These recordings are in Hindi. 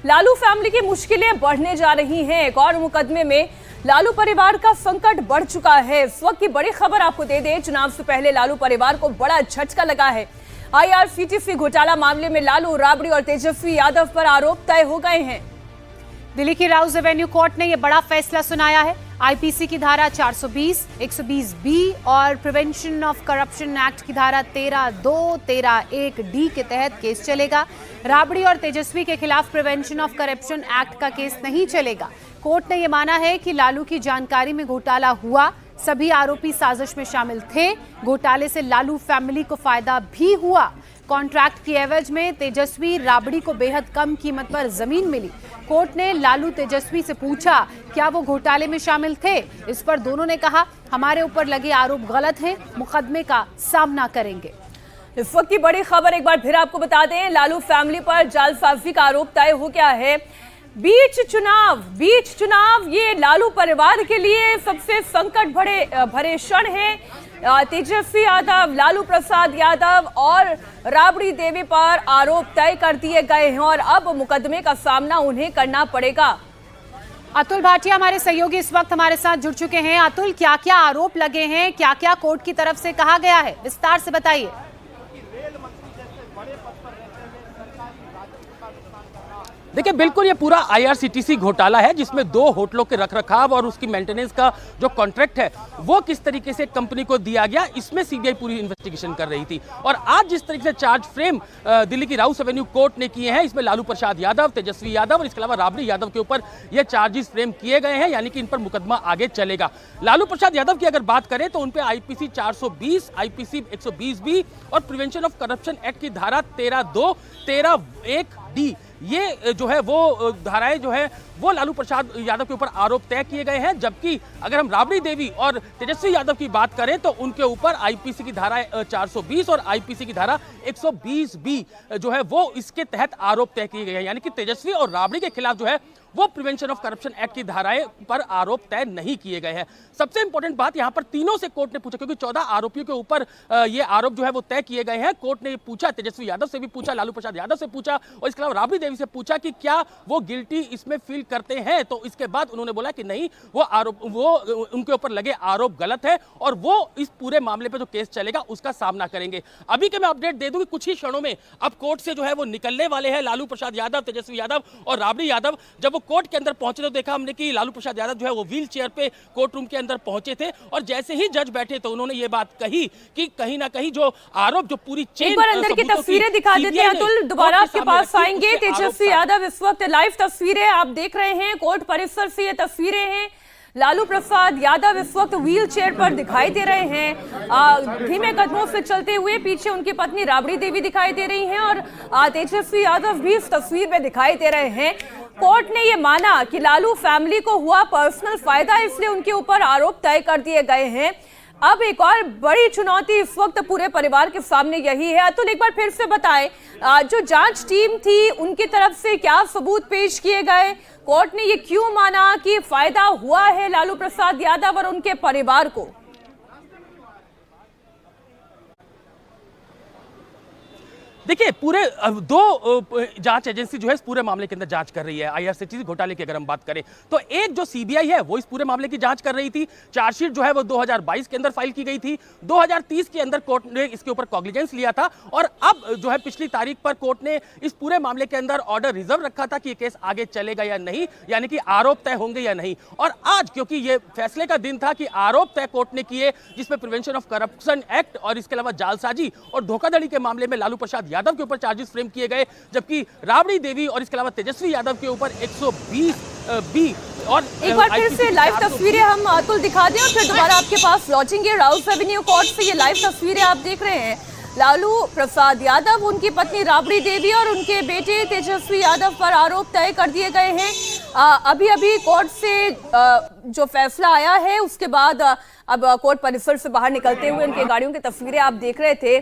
लालू फैमिली की मुश्किलें बढ़ने जा रही हैं। एक और मुकदमे में लालू परिवार का संकट बढ़ चुका है। इस वक्त की बड़ी खबर आपको दे दें, चुनाव से पहले लालू परिवार को बड़ा झटका लगा है। IRCTC घोटाला मामले में लालू, राबड़ी और तेजस्वी यादव पर आरोप तय हो गए हैं। दिल्ली की राउज एवेन्यू कोर्ट ने यह बड़ा फैसला सुनाया है। IPC की धारा 420, 120B और प्रिवेंशन ऑफ करप्शन एक्ट की धारा 13(2), 13(1)D के तहत केस चलेगा। राबड़ी और तेजस्वी के खिलाफ प्रिवेंशन ऑफ करप्शन एक्ट का केस नहीं चलेगा। कोर्ट ने यह माना है कि लालू की जानकारी में घोटाला हुआ, सभी आरोपी साजिश में शामिल थे। घोटाले से लालू फैमिली को फायदा भी हुआ। कॉन्ट्रैक्ट की एवज में तेजस्वी, राबड़ी को बेहद कम कीमत पर जमीन मिली। कोर्ट ने लालू, तेजस्वी से पूछा क्या वो घोटाले में शामिल थे। इस पर दोनों ने कहा हमारे ऊपर लगे आरोप गलत हैं, मुकदमे का सामना करेंगे। इस वक्त की बड़ी खबर एक बार फिर आपको बता दें, लालू फैमिली पर जालसाजी का आरोप तय हो गया है। बीच चुनाव ये लालू परिवार के लिए सबसे संकट भरे क्षण है। तेजस्वी यादव, लालू प्रसाद यादव और राबड़ी देवी पर आरोप तय कर दिए गए हैं और अब मुकदमे का सामना उन्हें करना पड़ेगा। अतुल भाटिया हमारे सहयोगी इस वक्त हमारे साथ जुड़ चुके हैं। अतुल, क्या क्या आरोप लगे हैं, क्या क्या कोर्ट की तरफ से कहा गया है, विस्तार से बताइए। देखिए, बिल्कुल ये पूरा IRCTC घोटाला है जिसमें 2 होटलों के रखरखाव और उसकी मेंटेनेंस का जो कॉन्ट्रैक्ट है वो किस तरीके से कंपनी को दिया गया, इसमें CBI पूरी इन्वेस्टिगेशन कर रही थी। और आज जिस तरीके से चार्ज फ्रेम दिल्ली की राउस एवेन्यू कोर्ट ने किए हैं, इसमें लालू प्रसाद यादव, तेजस्वी यादव और इसके अलावा राबड़ी यादव के ऊपर ये चार्जेस फ्रेम किए गए हैं, यानी कि इन पर मुकदमा आगे चलेगा। लालू प्रसाद यादव की अगर बात करें तो उन पर IPC 420, IPC 120B और प्रिवेंशन ऑफ करप्शन एक्ट की धारा 13(2), 13(1)D ये जो है वो धाराएं जो है वो लालू प्रसाद यादव के ऊपर आरोप तय किए गए हैं। जबकि अगर हम राबड़ी देवी और तेजस्वी यादव की बात करें तो उनके ऊपर IPC की धारा 420 और IPC की धारा 120B जो है वो इसके तहत आरोप तय किए गए हैं, यानी कि तेजस्वी और राबड़ी के खिलाफ जो है वो प्रिवेंशन ऑफ करप्शन एक्ट की धाराएं पर आरोप तय नहीं किए गए हैं। सबसे इंपॉर्टेंट बात यहां पर तीनों से कोर्ट ने पूछा, क्योंकि 14 आरोपियों के ऊपर ये आरोप जो है वो तय किए गए हैं। कोर्ट ने ये पूछा, तेजस्वी यादव से भी पूछा, लालू प्रसाद यादव से पूछा और इसके अलावा राबड़ी देवी से पूछा कि क्या वो गिल्टी इसमें फील करते हैं। तो इसके बाद उन्होंने बोला कि नहीं, वो उनके ऊपर लगे आरोप गलत है और वो इस पूरे मामले पर जो केस चलेगा उसका सामना करेंगे। अभी के मैं अपडेट दे दूं कि कुछ ही क्षणों में अब कोर्ट से जो है वो निकलने वाले हैं लालू प्रसाद यादव, तेजस्वी यादव और राबड़ी यादव। जब वो कोर्ट के अंदर पहुंचे तो देखा हमने कि लालू प्रसाद यादव जो है वो व्हील चेयर पे कोर्ट रूम के अंदर पहुंचे थे और जैसे ही जज बैठे तो उन्होंने ये बात कही कि कहीं ना कहीं जो आरोप जो पूरी चेन, एक बार अंदर की तस्वीरें दिखा देते हैं अतुल, दोबारा आपके पास आएंगे। तेजस्वी यादव इस वक्त लाइव तस्वीरें आप देख रहे हैं, कोर्ट परिसर से ये तस्वीरें हैं। लालू प्रसाद यादव इस वक्त व्हील चेयर पर दिखाई दे रहे हैं, धीमे कदमों से चलते हुए। पीछे उनकी पत्नी राबड़ी देवी दिखाई दे रही हैं और तेजस्वी यादव भी इस तस्वीर में दिखाई दे रहे हैं। कोर्ट ने यह माना कि लालू फैमिली को हुआ पर्सनल फायदा, इसलिए उनके ऊपर आरोप तय कर दिए गए हैं। अब एक और बड़ी चुनौती इस वक्त पूरे परिवार के सामने यही है। अतुल, एक बार फिर से बताएं, जो जांच टीम थी उनकी तरफ से क्या सबूत पेश किए गए, कोर्ट ने ये क्यों माना कि फायदा हुआ है लालू प्रसाद यादव और उनके परिवार को? देखिए, पूरे 2 जांच एजेंसी जो है इस पूरे मामले के अंदर जांच कर रही है। IRCTC घोटाले की अगर हम बात करें तो एक जो CBI है वो इस पूरे मामले की जांच कर रही थी। चार्जशीट जो है वो 2022 के अंदर फाइल की गई थी, 2030 के अंदर कोर्ट ने इसके ऊपर कॉग्निजेंस लिया था और अब जो है पिछली तारीख पर कोर्ट ने इस पूरे मामले के अंदर ऑर्डर रिजर्व रखा था कि ये केस आगे चलेगा या नहीं, यानी कि आरोप तय होंगे या नहीं। और आज क्योंकि ये फैसले का दिन था कि आरोप तय कोर्ट ने किए, जिसमें प्रिवेंशन ऑफ करप्शन एक्ट और इसके अलावा जालसाजी और धोखाधड़ी के मामले में लालू प्रसाद यादव के ऊपर चार्जेस फ्रेम किए गए, जबकि राबड़ी देवी और इसके अलावा तेजस्वी यादव के ऊपर 120B और एक बार फिर से लाइव तस्वीरें हम अतुल दिखा दें और फिर दोबारा आपके पास लौटेंगे। राउस एवेन्यू कोर्ट से ये लाइव तस्वीरें आप देख रहे हैं। लालू प्रसाद यादव, उनकी पत्नी राबड़ी देवी और उनके बेटे तेजस्वी यादव पर आरोप तय कर दिए गए हैं। अभी अभी कोर्ट से जो फैसला आया है उसके बाद अब कोर्ट परिसर से बाहर निकलते हुए उनके गाड़ियों की तस्वीरें आप देख रहे थे।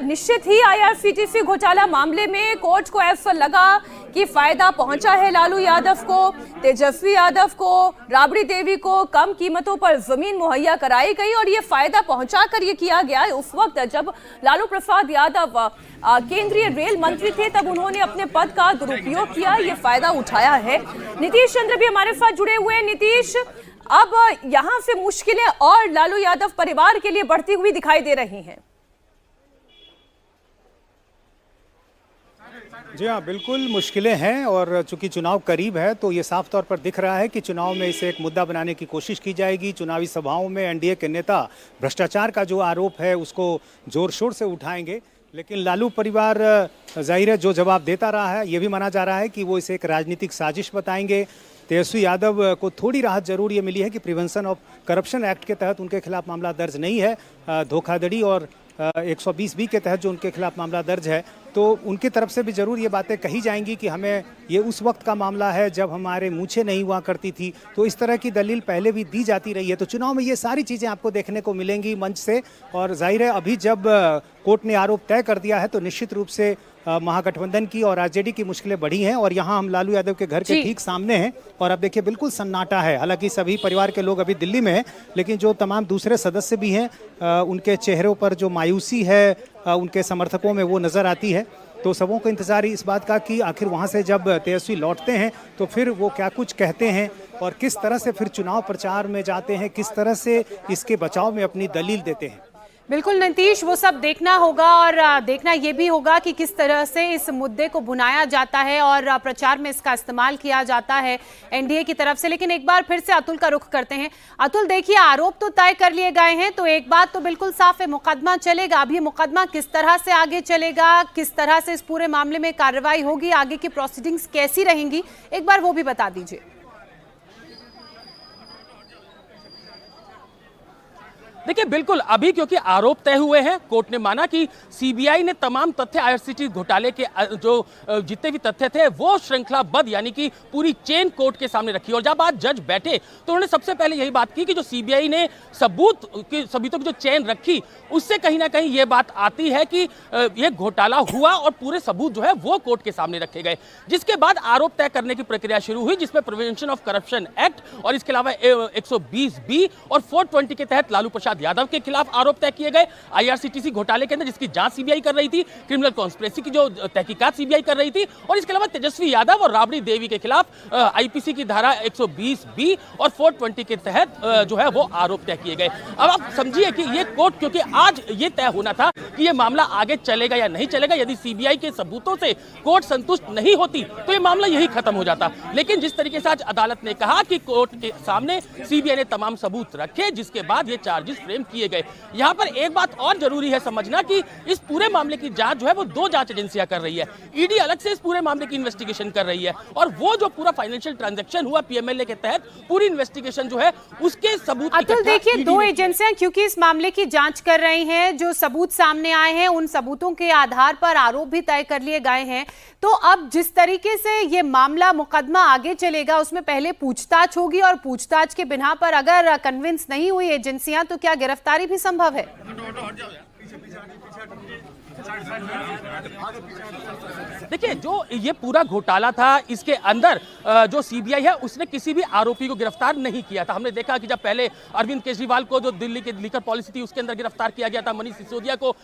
निश्चित ही IRCTC घोटाला मामले में कोर्ट को ऐसा लगा कि फायदा पहुंचा है लालू यादव को, तेजस्वी यादव को, राबड़ी देवी को कम कीमतों पर जमीन मुहैया कराई गई और ये फायदा पहुंचाकर ये किया गया उस वक्त जब लालू प्रसाद यादव केंद्रीय रेल मंत्री थे, तब उन्होंने अपने पद का दुरुपयोग किया, ये फायदा उठाया है। नीतीश चंद्र भी हमारे साथ जुड़े हुए हैं। नीतीश, अब यहां से मुश्किलें और लालू यादव परिवार के लिए बढ़ती हुई दिखाई दे रही हैं। जी हाँ, बिल्कुल मुश्किलें हैं और चूंकि चुनाव करीब है तो ये साफ तौर पर दिख रहा है कि चुनाव में इसे एक मुद्दा बनाने की कोशिश की जाएगी। चुनावी सभाओं में एनडीए के नेता भ्रष्टाचार का जो आरोप है उसको जोर शोर से उठाएंगे, लेकिन लालू परिवार जाहिर है जो जवाब देता रहा है, ये भी माना जा रहा है कि वो इसे एक राजनीतिक साजिश बताएंगे। तेजस्वी यादव को थोड़ी राहत जरूर ये मिली है कि प्रिवेंशन ऑफ करप्शन एक्ट के तहत उनके खिलाफ मामला दर्ज नहीं है, धोखाधड़ी और 120B के तहत जो उनके खिलाफ मामला दर्ज है, तो उनकी तरफ से भी ज़रूर ये बातें कही जाएंगी कि हमें ये उस वक्त का मामला है जब हमारे मूछें नहीं हुआ करती थी, तो इस तरह की दलील पहले भी दी जाती रही है। तो चुनाव में ये सारी चीज़ें आपको देखने को मिलेंगी मंच से, और जाहिर है अभी जब कोर्ट ने आरोप तय कर दिया है तो निश्चित रूप से महागठबंधन की और आरजेडी की मुश्किलें बढ़ी हैं। और यहाँ हम लालू यादव के घर के ठीक सामने हैं और अब देखिए बिल्कुल सन्नाटा है। हालांकि सभी परिवार के लोग अभी दिल्ली में हैं, लेकिन जो तमाम दूसरे सदस्य भी हैं उनके चेहरों पर जो मायूसी है उनके समर्थकों में वो नज़र आती है। तो सबों को इंतजार इस बात का कि आखिर वहाँ से जब तेजस्वी लौटते हैं तो फिर वो क्या कुछ कहते हैं और किस तरह से फिर चुनाव प्रचार में जाते हैं, किस तरह से इसके बचाव में अपनी दलील देते हैं। बिल्कुल नीतीश, वो सब देखना होगा और देखना ये भी होगा कि किस तरह से इस मुद्दे को भुनाया जाता है और प्रचार में इसका इस्तेमाल किया जाता है एनडीए की तरफ से। लेकिन एक बार फिर से अतुल का रुख करते हैं। अतुल, देखिए आरोप तो तय कर लिए गए हैं, तो एक बात तो बिल्कुल साफ है, मुकदमा चलेगा। अभी मुकदमा किस तरह से आगे चलेगा, किस तरह से इस पूरे मामले में कार्रवाई होगी, आगे की प्रोसीडिंग्स कैसी रहेंगी, एक बार वो भी बता दीजिए। देखिए बिल्कुल अभी क्योंकि आरोप तय हुए हैं, कोर्ट ने माना कि सीबीआई ने तमाम तथ्य IRCTC घोटाले के जो जितने भी तथ्य थे वो श्रृंखलाबद्ध यानी कि पूरी चेन कोर्ट के सामने रखी। और जब आज जज बैठे तो उन्होंने सबसे पहले यही बात की कि जो सीबीआई ने सबूतों की जो चेन रखी उससे कहीं ना कहीं ये बात आती है कि ये घोटाला हुआ और पूरे सबूत जो है वो कोर्ट के सामने रखे गए। जिसके बाद आरोप तय करने की प्रक्रिया शुरू हुई, जिसमें प्रिवेंशन ऑफ करप्शन एक्ट और इसके अलावा 120B और 420 के तहत लालू प्रसाद यादव के खिलाफ आरोप तय किए गए IRCTC घोटाले के अंदर, जिसकी जांच सीबीआई कर रही थी, क्रिमिनल कॉन्स्पिरेसी की जो तहकीकात सीबीआई कर रही थी, और इसके अलावा तेजस्वी यादव और राबड़ी देवी के खिलाफ आईपीसी की धारा 120B और 420 के तहत जो है वो आरोप तय किए गए। अब आप समझिए कि ये कोर्ट, क्योंकि आज ये तय होना था कि ये मामला आगे चलेगा या नहीं चलेगा, यदि सीबीआई के सबूतों से कोर्ट संतुष्ट नहीं होती तो ये मामला यही खत्म हो जाता। लेकिन जिस तरीके से आज अदालत ने कहा कि कोर्ट के सामने सीबीआई ने तमाम सबूत रखे, जिसके बाद ये चार्जेस फ्रेम किए गए। यहां पर एक बात और जरूरी है समझना कि इस पूरे मामले की जांच जो है वो दो जांच एजेंसियां कर रही है। ईडी अलग से इस पूरे मामले की इन्वेस्टिगेशन कर रही है और वो जो पूरा फाइनेंशियल ट्रांजैक्शन हुआ पीएमएलए के तहत पूरी इन्वेस्टिगेशन जो है उसके सबूत। अतुल देखिए, दो एजेंसियां क्योंकि इस मामले की जांच कर रही हैं, जो सबूत सामने आए हैं उन सबूतों के आधार पर आरोप भी तय कर लिए गए हैं। तो अब जिस तरीके से ये मामला मुकदमा आगे चलेगा उसमें पहले पूछताछ होगी और पूछताछ के बिना पर अगर कन्विंस नहीं हुई एजेंसियां तो क्या गिरफ्तारी भी संभव है? देखिए जो ये पूरा घोटाला था इसके अंदर जो सीबीआई है उसने किसी भी आरोपी को गिरफ्तार नहीं किया था। हमने देखा कि जब पहले अरविंद केजरीवाल को जो दिल्ली की लीकर पॉलिसी थी उसके अंदर गिरफ्तार किया गया था, मनीष सिसोदिया को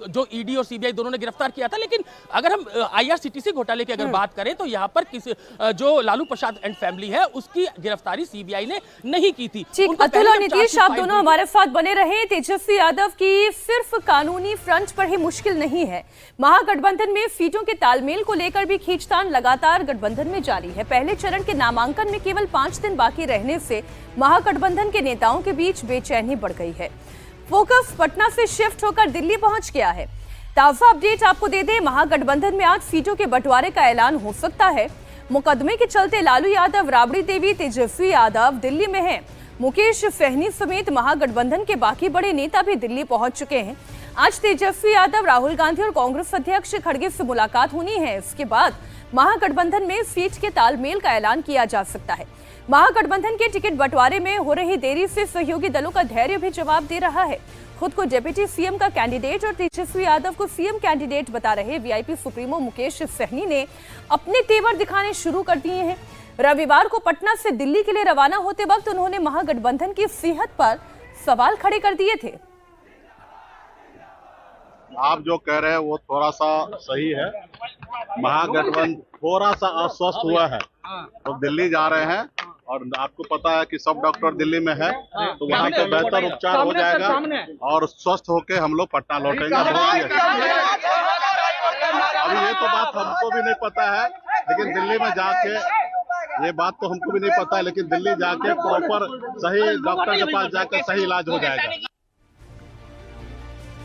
जो ईडी और सीबीआई दोनों ने गिरफ्तार किया था। लेकिन अगर हम IRCTC घोटाले की अगर बात करें तो यहाँ पर किसी जो लालू प्रसाद एंड फैमिली है उसकी गिरफ्तारी सीबीआई ने नहीं की थी। अतुल और नीतीश, आप दोनों हमारे साथ बने रहे। तेजस्वी यादव की सिर्फ कानूनी फ्रंट पर ही मुश्किल नहीं है, महागठबंधन में सीटों के तालमेल को लेकर भी खींचतान लगातार गठबंधन में जारी है। पहले चरण के नामांकन में केवल 5 दिन बाकी रहने से महागठबंधन के नेताओं के बीच बेचैनी बढ़ गई है। फोकस पटना से शिफ्ट होकर दिल्ली पहुंच गया है। ताजा अपडेट आपको दे दें, महागठबंधन में आज सीटों के बंटवारे का ऐलान हो सकता है। मुकदमे के चलते लालू यादव, राबड़ी देवी, तेजस्वी यादव दिल्ली में हैं। मुकेश सहनी समेत महागठबंधन के बाकी बड़े नेता भी दिल्ली पहुंच चुके हैं। आज तेजस्वी यादव, राहुल गांधी और कांग्रेस अध्यक्ष खड़गे से मुलाकात होनी है। इसके बाद महागठबंधन में सीट के तालमेल का ऐलान किया जा सकता है। महागठबंधन के टिकट बंटवारे में हो रही देरी से सहयोगी दलों का धैर्य भी जवाब दे रहा है। खुद को डिप्टी सीएम का कैंडिडेट और तेजस्वी यादव को सीएम कैंडिडेट बता रहे वीआईपी सुप्रीमो मुकेश सहनी ने अपने तेवर दिखाने शुरू कर दिए हैं। रविवार को पटना से दिल्ली के लिए रवाना होते वक्त उन्होंने महागठबंधन की सेहत पर सवाल खड़े कर दिए थे। आप जो कह रहे हैं वो थोड़ा सा सही है। महागठबंधन थोड़ा सा अस्वस्थ हुआ है तो दिल्ली जा रहे हैं और आपको पता है कि सब डॉक्टर दिल्ली में है तो वहाँ पे बेहतर उपचार हो जाएगा और स्वस्थ होके हम लोग पटना लौटेंगे। अभी ये तो बात हमको भी नहीं पता है, लेकिन दिल्ली में जाके ये बात तो हमको भी नहीं पता है, लेकिन दिल्ली जाके प्रॉपर सही डॉक्टर के पास जाकर सही इलाज हो जाएगा।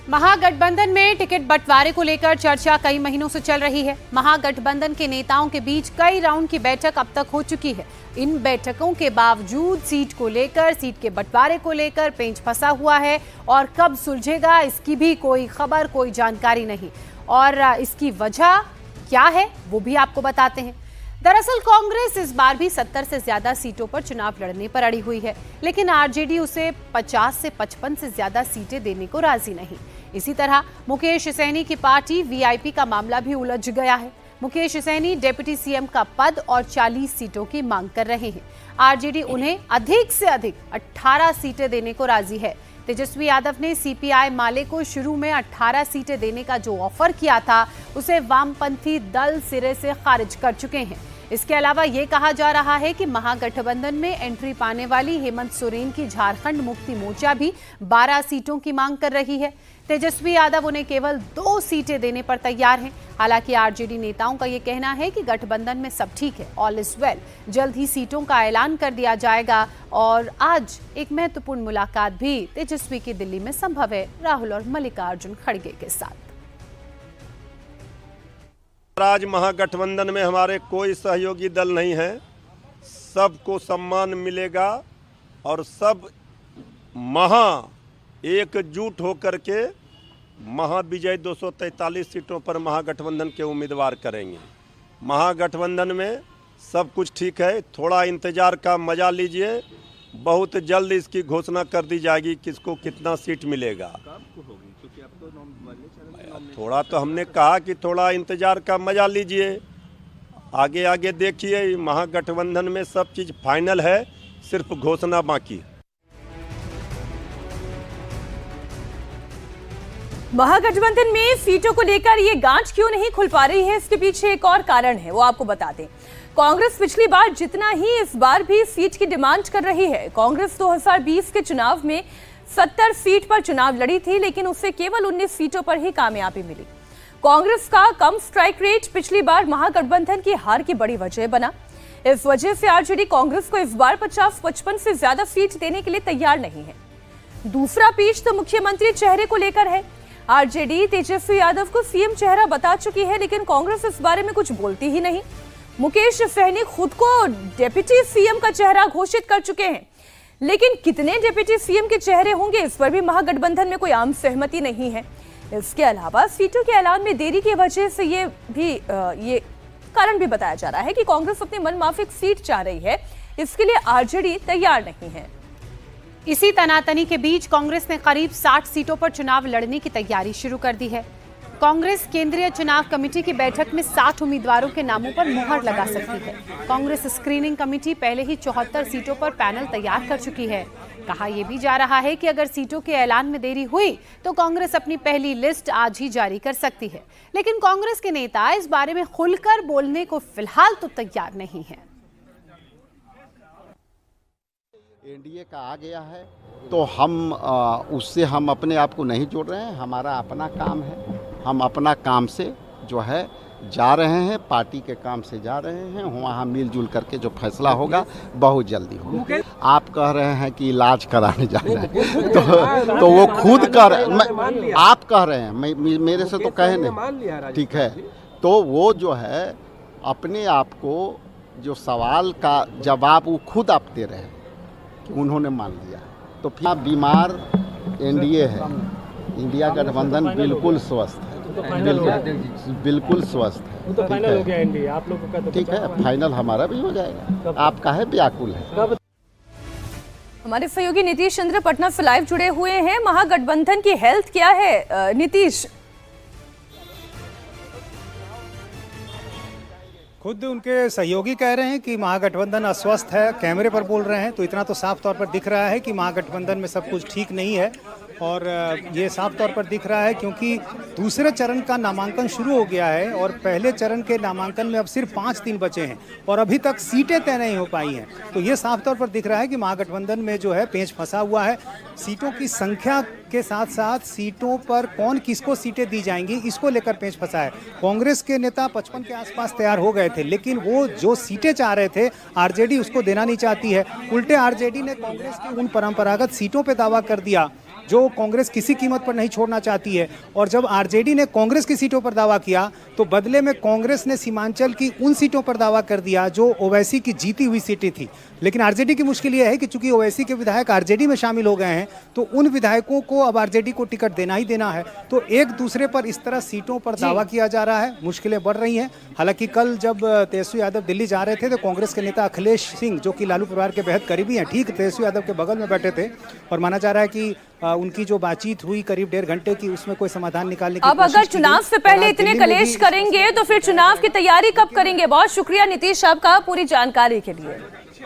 महागठबंधन में टिकट बंटवारे को लेकर चर्चा कई महीनों से चल रही है। महागठबंधन के नेताओं के बीच कई राउंड की बैठक अब तक हो चुकी है। इन बैठकों के बावजूद सीट को लेकर, सीट के बंटवारे को लेकर पेंच फंसा हुआ है और कब सुलझेगा इसकी भी कोई खबर, कोई जानकारी नहीं। और इसकी वजह क्या है वो भी आपको बताते हैं। दरअसल कांग्रेस इस बार भी 70 से ज्यादा सीटों पर चुनाव लड़ने पर अड़ी हुई है, लेकिन आरजेडी उसे 50 से 55 से ज्यादा सीटें देने को राजी नहीं। इसी तरह मुकेश सहनी की पार्टी वीआईपी का मामला भी उलझ गया है। मुकेश सहनी डिप्टी सीएम का पद और 40 सीटों की मांग कर रहे हैं। आरजेडी उन्हें अधिक से अधिक 18 सीटें देने को राजी है। तेजस्वी यादव ने सीपीआई माले को शुरू में 18 सीटें देने का जो ऑफर किया था उसे वामपंथी दल सिरे से खारिज कर चुके हैं। इसके अलावा ये कहा जा रहा है कि महागठबंधन में एंट्री पाने वाली हेमंत सोरेन की झारखंड मुक्ति मोर्चा भी 12 सीटों की मांग कर रही है। तेजस्वी यादव उन्हें केवल 2 सीटें देने पर तैयार हैं। हालांकि आरजेडी नेताओं का ये कहना है कि गठबंधन में सब ठीक है, ऑल इज वेल। जल्द ही सीटों का ऐलान कर दिया जाएगा। और आज एक महत्वपूर्ण मुलाकात भी तेजस्वी की दिल्ली में संभव है राहुल और मल्लिकार्जुन खड़गे के साथ। आज महागठबंधन में हमारे कोई सहयोगी दल नहीं है, सबको सम्मान मिलेगा और सब एकजुट होकर के महाविजय 243 सीटों पर महागठबंधन के उम्मीदवार करेंगे। महागठबंधन में सब कुछ ठीक है, थोड़ा इंतजार का मजा लीजिए, बहुत जल्द इसकी घोषणा कर दी जाएगी किसको कितना सीट मिलेगा। थोड़ा तो हमने कहा कि थोड़ा इंतजार का मजा लीजिए, आगे आगे देखिए। महागठबंधन में सब चीज फाइनल है, सिर्फ घोषणा बाकी है। महागठबंधन में सीटों को लेकर ये गांठ क्यों नहीं खुल पा रही है, इसके पीछे एक और कारण है, वो आपको बता दें। कांग्रेस पिछली बार जितना ही इस बार भी सीट की डिमांड कर रही है। कांग्रेस 2020 के चुनाव में 70 सीट पर चुनाव लड़ी थी, लेकिन उसे केवल 19 सीटों पर ही कामयाबी मिली। कांग्रेस का कम स्ट्राइक रेट पिछली बार महागठबंधन की हार की बड़ी वजह बना। इस वजह से आरजेडी कांग्रेस को इस बार 50-55 से ज्यादा सीट देने के लिए तैयार नहीं है। दूसरा पीछ तो मुख्यमंत्री चेहरे को लेकर है। आरजेडी तेजस्वी यादव को सीएम चेहरा बता चुकी है, लेकिन कांग्रेस इस बारे में कुछ बोलती ही नहीं। मुकेश सहनी खुद को डिप्टी सीएम का चेहरा घोषित कर चुके हैं, लेकिन कितने डिप्टी सीएम के चेहरे होंगे इस पर भी महागठबंधन में कोई आम सहमति नहीं है। इसके अलावा सीटों के ऐलान में देरी की वजह से ये कारण भी बताया जा रहा है कि कांग्रेस अपनी मनमाफिक सीट चाह रही है, इसके लिए आरजेडी तैयार नहीं है। इसी तनातनी के बीच कांग्रेस ने करीब 60 सीटों पर चुनाव लड़ने की तैयारी शुरू कर दी है। कांग्रेस केंद्रीय चुनाव कमेटी की बैठक में 60 उम्मीदवारों के नामों पर मुहर लगा सकती है। कांग्रेस स्क्रीनिंग कमेटी पहले ही 74 सीटों पर पैनल तैयार कर चुकी है। कहा यह भी जा रहा है कि अगर सीटों के ऐलान में देरी हुई तो कांग्रेस अपनी पहली लिस्ट आज ही जारी कर सकती है, लेकिन कांग्रेस के नेता इस बारे में खुलकर बोलने को फिलहाल तो तैयार नहीं है। एनडीए का आ गया है तो हम उससे हम अपने आप को नहीं जोड़ रहे हैं। हमारा अपना काम है, हम अपना काम से जो है जा रहे हैं, पार्टी के काम से जा रहे हैं। वहाँ मिलजुल करके जो फैसला होगा बहुत जल्दी होगा। आप कह रहे हैं कि इलाज कराने जाना है तो वो खुद कर, आप कह रहे हैं, मेरे से तो कहे नहीं, ठीक है। तो वो जो है अपने आप को जो सवाल का जवाब वो खुद आप दे रहे हैं कि उन्होंने मान लिया। तो फिर बीमार एनडीए है, इंडिया गठबंधन बिल्कुल स्वस्थ है। बिल्कुल स्वस्थ है। तो फाइनल हो गया एनडीए आप लोगों का, तो ठीक है, फाइनल हमारा भी हो जाएगा। आपका है व्याकुल है। हमारे सहयोगी नीतीश चंद्र पटना से लाइव जुड़े हुए हैं। महागठबंधन की हेल्थ क्या है नीतीश? खुद उनके सहयोगी कह रहे हैं कि महागठबंधन अस्वस्थ है, कैमरे पर बोल रहे हैं, तो इतना तो साफ तौर पर दिख रहा है कि महागठबंधन में सब कुछ ठीक नहीं है। और ये साफ तौर पर दिख रहा है क्योंकि दूसरे चरण का नामांकन शुरू हो गया है और पहले चरण के नामांकन में अब सिर्फ 5 दिन बचे हैं और अभी तक सीटें तय नहीं हो पाई हैं। तो ये साफ तौर पर दिख रहा है कि महागठबंधन में जो है पेंच फंसा हुआ है। सीटों की संख्या के साथ साथ सीटों पर कौन किसको सीटें दी जाएंगी, इसको लेकर पेंच फंसा है। कांग्रेस के नेता 55 के आसपास तैयार हो गए थे, लेकिन वो जो सीटें चाह रहे थे आरजेडी उसको देना नहीं चाहती है। उल्टे आरजेडी ने कांग्रेस की उन परंपरागत सीटों पर दावा कर दिया जो कांग्रेस किसी कीमत पर नहीं छोड़ना चाहती है। और जब आरजेडी ने कांग्रेस की सीटों पर दावा किया तो बदले में कांग्रेस ने सीमांचल की उन सीटों पर दावा कर दिया जो ओवैसी की जीती हुई सीटें थी। लेकिन आरजेडी की मुश्किल यह है कि चूंकि ओवैसी के विधायक आरजेडी में शामिल हो गए हैं तो उन विधायकों को अब आरजेडी को टिकट देना ही देना है। तो एक दूसरे पर इस तरह सीटों पर दावा किया जा रहा है, मुश्किलें बढ़ रही हैं। हालांकि कल जब तेजस्वी यादव दिल्ली जा रहे थे तो कांग्रेस के नेता अखिलेश सिंह, जो कि लालू परिवार के बेहद करीबी हैं, ठीक तेजस्वी यादव के बगल में बैठे थे और माना जा रहा है कि उनकी जो बातचीत हुई करीब 1.5 घंटे की, उसमें कोई समाधान निकालने की अब अगर चुनाव से पहले इतने कलेश करेंगे तो फिर चुनाव की तैयारी कब करेंगे? बहुत शुक्रिया नीतीश आपका पूरी जानकारी के लिए।